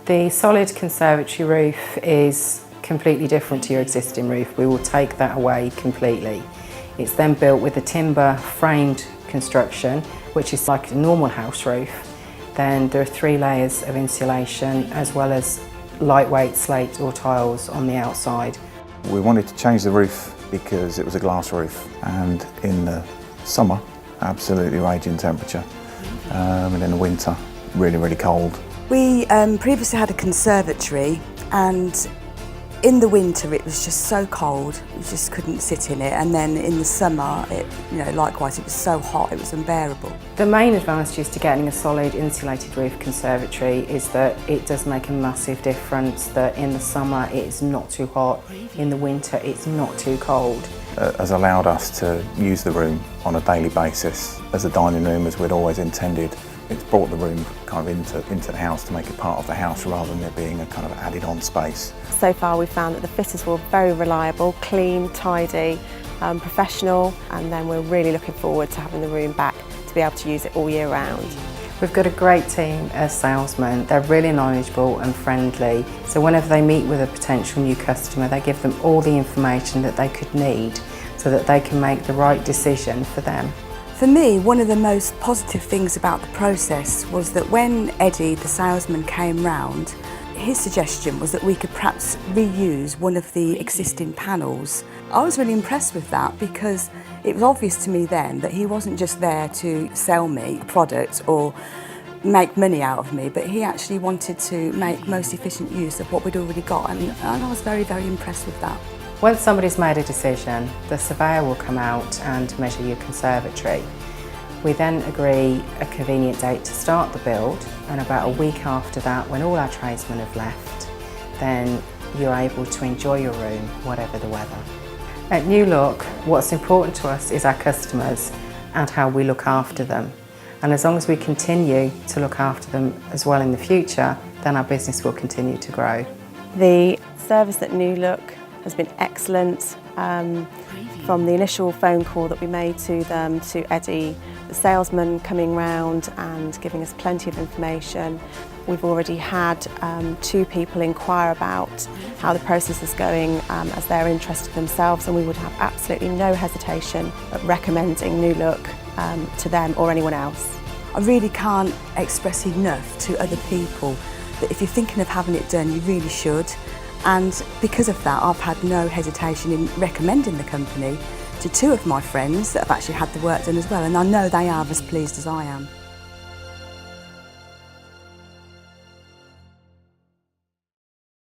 The solid conservatory roof is completely different to your existing roof. We will take that away completely. It's then built with a timber framed construction, which is like a normal house roof. Then there are 3 layers of insulation as well as lightweight slate or tiles on the outside. We wanted to change the roof because it was a glass roof, and in the summer, absolutely raging temperature, and in the winter, really, really cold. We previously had a conservatory, and in the winter it was just so cold, you just couldn't sit in it, and then in the summer, likewise, it was so hot, it was unbearable. The main advantages to getting a solid insulated roof conservatory is that it does make a massive difference, that in the summer it's not too hot, in the winter it's not too cold. Has allowed us to use the room on a daily basis as a dining room, as we'd always intended. It's brought the room kind of into the house to make it part of the house rather than it being a kind of added on space. So far we've found that the fitters were very reliable, clean, tidy, professional, and then we're really looking forward to having the room back to be able to use it all year round. We've got a great team of salesmen. They're really knowledgeable and friendly. So whenever they meet with a potential new customer, they give them all the information that they could need so that they can make the right decision for them. For me, one of the most positive things about the process was that when Eddie, the salesman, came round, his suggestion was that we could perhaps reuse one of the existing panels. I was really impressed with that because it was obvious to me then that he wasn't just there to sell me a product or make money out of me, but he actually wanted to make most efficient use of what we'd already got, and I was very, very impressed with that. Once somebody's made a decision, the surveyor will come out and measure your conservatory. We then agree a convenient date to start the build, and about a week after that, when all our tradesmen have left, then you're able to enjoy your room, whatever the weather. At New Look, what's important to us is our customers and how we look after them. And as long as we continue to look after them as well in the future, then our business will continue to grow. The service at New Look has been excellent. From the initial phone call that we made to them, to Eddie, the salesman coming round and giving us plenty of information. We've already had 2 people inquire about how the process is going as they're interested themselves, and we would have absolutely no hesitation at recommending New Look to them or anyone else. I really can't express enough to other people that if you're thinking of having it done, you really should. And because of that, I've had no hesitation in recommending the company to 2 of my friends that have actually had the work done as well, and I know they are as pleased as I am.